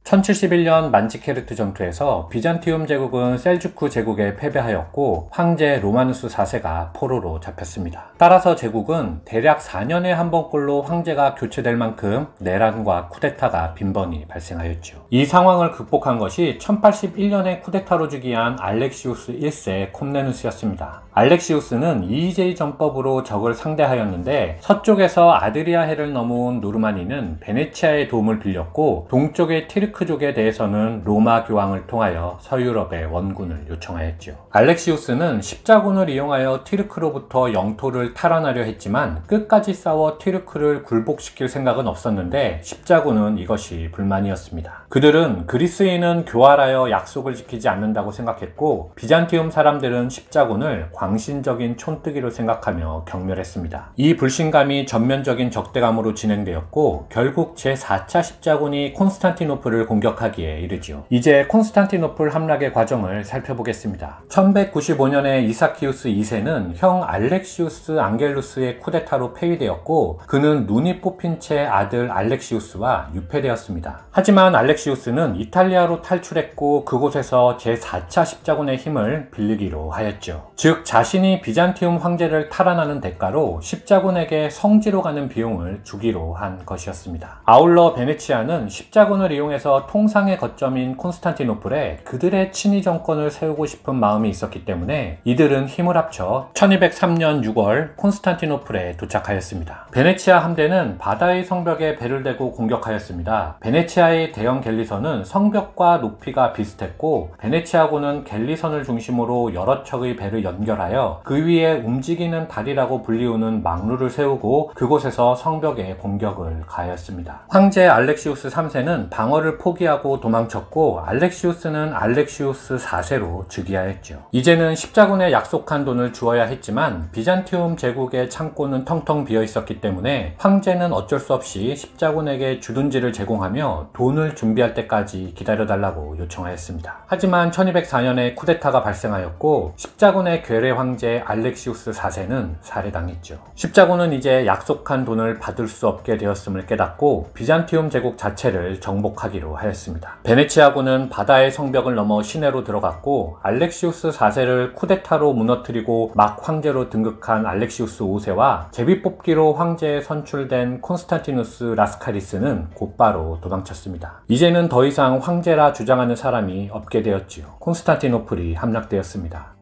(1071년) 만지케르트 전투에서 비잔티움 제국은 셀주크 제국에 패배하였고 황제 로마누스 4세가 포로로 잡혔습니다. 따라서 제국은 대략 4년에 한 번꼴로 황제가 교체될 만큼 내란과 쿠데타가 빈번히 발생하였죠. 이 상황을 극복한 것이 1081년에 쿠데타로 즉위한 알렉시우스 1세 콤네누스였습니다. 알렉시우스는 이의제의 전법으로 적을 상대하였는데 서쪽에서 아드리아해를 넘어온 노르마니는 베네치아의 도움을 빌렸고 동쪽의 티르크족에 대해서는 로마 교황을 통하여 서유럽의 원군을 요청하였죠. 알렉시우스는 십자군을 이용하여 티르크로부터 영토를 탈환하려 했지만 끝까지 싸워 티르크를 굴복시킬 생각은 없었는데 십자군은 이것이 불만이었습니다. 그들은 그리스인은 교활하여 약속을 지키지 않는다고 생각했고 비잔티움 사람들은 십자군을 광신적인 촌뜨기로 생각하며 경멸했습니다. 이 불신감이 전면적인 적대감으로 진행되었고 결국 제4차 십자군이 콘스탄티노플을 공격하기에 이르지요. 이제 콘스탄티노플 함락의 과정을 살펴보겠습니다. 1195년에 이사키우스 2세는 형 알렉시우스 앙겔루스의 쿠데타로 폐위되었고 그는 눈이 뽑힌 채 아들 알렉시우스와 유폐되었습니다. 하지만 알렉시우스는 이탈리아로 탈출했고 그곳에서 제4차 십자군의 힘을 빌리기로 하였죠. 즉 자신이 비잔티움 황제를 탈환하는 대가로 십자군에게 성지로 가는 비용을 주기로 한 것이었습니다. 아울러 베네치아는 십자군을 이용해서 통상의 거점인 콘스탄티노플에 그들의 친위 정권을 세우고 싶은 마음이 있었기 때문에 이들은 힘을 합쳐 1203년 6월 콘스탄티노플에 도착하였습니다. 베네치아 함대는 바다의 성벽에 배를 대고 공격하였습니다. 베네치아의 대형 갤리선은 성벽과 높이가 비슷했고 베네치아군은 갤리선을 중심으로 여러 척의 배를 연결하여 그 위에 움직이는 다리라고 불리우는 망루를 세우고 그곳에서 성벽에 공격을 가하였습니다. 황제 알렉시우스 3세는 방어를 포기하고 도망쳤고 알렉시우스는 알렉시우스 4세로 즉위하였죠. 이제는 십자군에 약속한 돈을 주어야 했지만 비잔티움 제국의 창고는 텅텅 비어 있었기 때문에 황제는 어쩔 수 없이 십자군에게 주둔지를 제공하며 돈을 준비할 때까지 기다려달라고 요청하였습니다. 하지만 1204년에 쿠데타가 발생하였고 십자군의 괴뢰 황제 알렉시우스 4세는 살해당했죠. 십자군은 이제 약속한 돈을 받을 수 없게 되었음을 깨닫고 비잔티움 제국 자체를 정복하기로 하였습니다. 베네치아군은 바다의 성벽을 넘어 시내로 들어갔고 알렉시우스 4세를 쿠데타로 무너뜨리고 막 황제로 등극한 알렉시우스 5세와 제비뽑기로 황제에 선출된 콘스탄티누스 라스카리스는 곧바로 도망쳤습니다. 이제는 더 이상 황제라 주장하는 사람이 없게 되었지요. 콘스탄티노플이 함락되었습니다.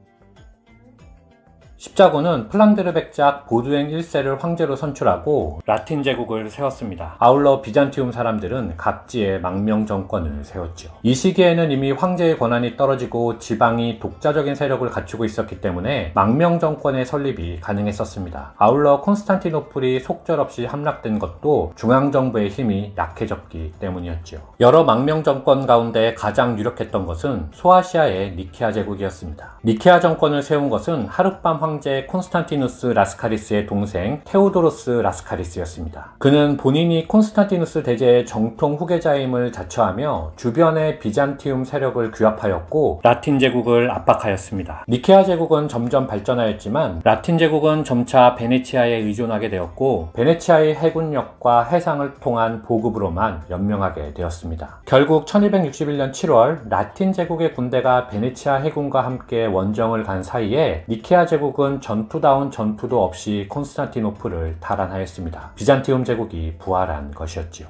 십자군은 플란드르 백작 보두행 1세를 황제로 선출하고 라틴 제국을 세웠습니다. 아울러 비잔티움 사람들은 각지에 망명 정권을 세웠죠. 이 시기에는 이미 황제의 권한이 떨어지고 지방이 독자적인 세력을 갖추고 있었기 때문에 망명 정권의 설립이 가능했었습니다. 아울러 콘스탄티노플이 속절없이 함락된 것도 중앙정부의 힘이 약해졌기 때문이었죠. 여러 망명 정권 가운데 가장 유력했던 것은 소아시아의 니케아 제국이었습니다. 니케아 정권을 세운 것은 하룻밤 황제 콘스탄티누스 라스카리스의 동생 테오도로스 라스카리스였습니다. 그는 본인이 콘스탄티누스 대제의 정통 후계자임을 자처하며 주변의 비잔티움 세력을 규합하였고 라틴 제국을 압박하였습니다. 니케아 제국은 점점 발전하였지만 라틴 제국은 점차 베네치아에 의존하게 되었고 베네치아의 해군력과 해상을 통한 보급으로만 연명하게 되었습니다. 결국 1261년 7월 라틴 제국의 군대가 베네치아 해군과 함께 원정을 간 사이에 니케아 제국은 전투다운 전투도 없이 콘스탄티노플을 탈환하였습니다. 비잔티움 제국이 부활한 것이었지요.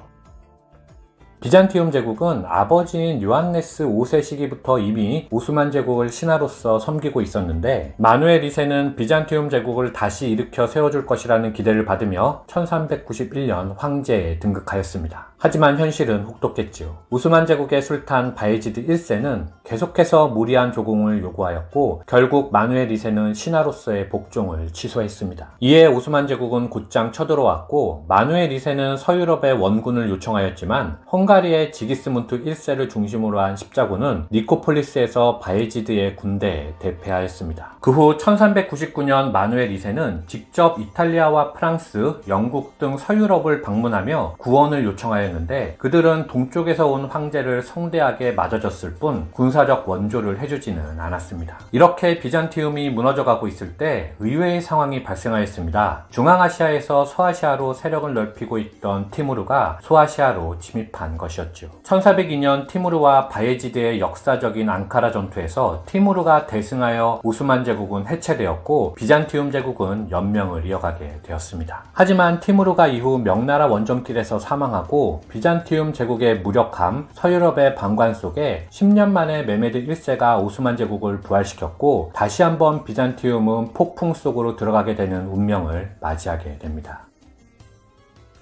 비잔티움 제국은 아버지인 요한네스 5세 시기부터 이미 오스만 제국을 신하로서 섬기고 있었는데 마누엘 2세는 비잔티움 제국을 다시 일으켜 세워줄 것이라는 기대를 받으며 1391년 황제에 등극하였습니다. 하지만 현실은 혹독했지요. 오스만 제국의 술탄 바예지드 1세는 계속해서 무리한 조공을 요구하였고 결국 마누엘 2세는 신하로서의 복종을 취소했습니다. 이에 오스만 제국은 곧장 쳐들어왔고 마누엘 2세는 서유럽의 원군을 요청하였지만 헝가리의 지기스문트 1세를 중심으로 한 십자군은 니코폴리스에서 바예지드의 군대에 대패하였습니다. 그 후 1399년 마누엘 2세는 직접 이탈리아와 프랑스, 영국 등 서유럽을 방문하며 구원을 요청하였는데 왕조였는데 그들은 동쪽에서 온 황제를 성대하게 맞아줬을 뿐 군사적 원조를 해주지는 않았습니다. 이렇게 비잔티움이 무너져가고 있을 때 의외의 상황이 발생하였습니다. 중앙아시아에서 서아시아로 세력을 넓히고 있던 티무르가 소아시아로 침입한 것이었죠. 1402년 티무르와 바예지드의 역사적인 앙카라 전투에서 티무르가 대승하여 오스만 제국은 해체되었고 비잔티움 제국은 연명을 이어가게 되었습니다. 하지만 티무르가 이후 명나라 원정길에서 사망하고 비잔티움 제국의 무력함, 서유럽의 방관 속에 10년 만에 메메드 1세가 오스만 제국을 부활시켰고 다시 한번 비잔티움은 폭풍 속으로 들어가게 되는 운명을 맞이하게 됩니다.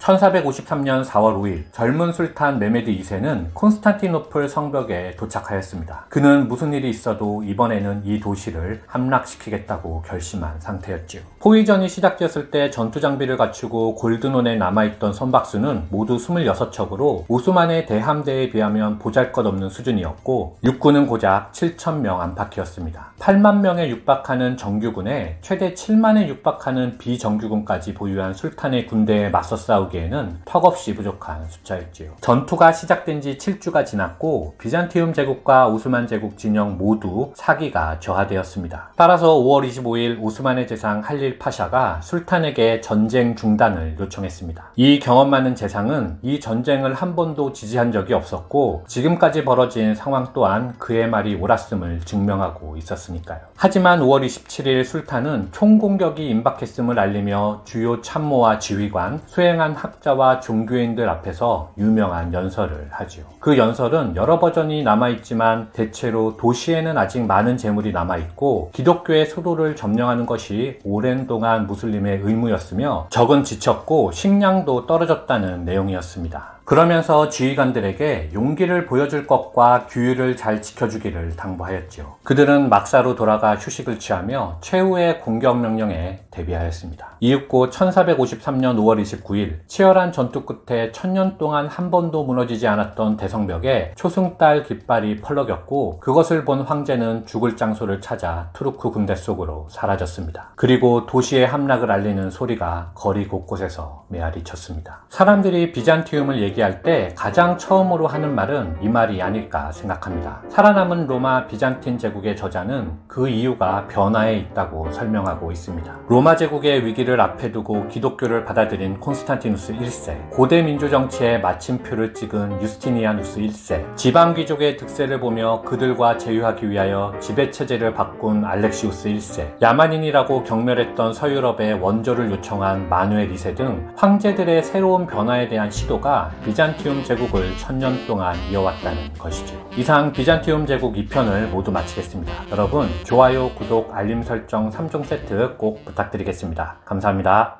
1453년 4월 5일 젊은 술탄 메메드 2세는 콘스탄티노플 성벽에 도착하였습니다. 그는 무슨 일이 있어도 이번에는 이 도시를 함락시키겠다고 결심한 상태였지요. 포위전이 시작되었을 때 전투 장비를 갖추고 골드논에 남아있던 선박수는 모두 26척으로 오스만의 대함대에 비하면 보잘것없는 수준이었고 육군은 고작 7,000명 안팎이었습니다. 8만 명에 육박하는 정규군에 최대 7만에 육박하는 비정규군까지 보유한 술탄의 군대에 맞서 싸우기에는 턱없이 부족한 숫자였지요. 전투가 시작된 지 7주가 지났고 비잔티움 제국과 오스만 제국 진영 모두 사기가 저하되었습니다. 따라서 5월 25일 오스만의 재상 할릴 파샤가 술탄에게 전쟁 중단을 요청했습니다. 이 경험 많은 재상은 이 전쟁을 한 번도 지지한 적이 없었고 지금까지 벌어진 상황 또한 그의 말이 옳았음을 증명하고 있었습니다. 하지만 5월 27일 술탄은 총공격이 임박했음을 알리며 주요 참모와 지휘관, 수행한 학자와 종교인들 앞에서 유명한 연설을 하지요. 그 연설은 여러 버전이 남아있지만 대체로 도시에는 아직 많은 재물이 남아있고 기독교의 수도를 점령하는 것이 오랜 동안 무슬림의 의무였으며 적은 지쳤고 식량도 떨어졌다는 내용이었습니다. 그러면서 지휘관들에게 용기를 보여줄 것과 규율을 잘 지켜주기를 당부하였죠. 그들은 막사로 돌아가 휴식을 취하며 최후의 공격 명령에 대비하였습니다. 이윽고 1453년 5월 29일 치열한 전투 끝에 1000년 동안 한 번도 무너지지 않았던 대성벽에 초승달 깃발이 펄럭였고 그것을 본 황제는 죽을 장소를 찾아 투르크 군대 속으로 사라졌습니다. 그리고 도시의 함락을 알리는 소리가 거리 곳곳에서 메아리쳤습니다. 사람들이 비잔티움을 얘기할 때 가장 처음으로 하는 말은 이 말이 아닐까 생각합니다. 살아남은 로마 비잔틴 제국의 저자는 그 이유가 변화에 있다고 설명하고 있습니다. 로마 제국의 위기를 앞에 두고 기독교를 받아들인 콘스탄티누스 1세, 고대 민주 정치에 마침표를 찍은 유스티니아누스 1세, 지방 귀족의 득세를 보며 그들과 제휴하기 위하여 지배체제를 바꾼 알렉시우스 1세, 야만인이라고 경멸했던 서유럽의 원조를 요청한 마누엘 2세 등 황제들의 새로운 변화에 대한 시도가 비잔티움 제국을 1000년 동안 이어왔다는 것이죠. 이상 비잔티움 제국 2편을 모두 마치겠습니다. 여러분 좋아요, 구독, 알림 설정 3종 세트 꼭 부탁드리겠습니다. 감사합니다.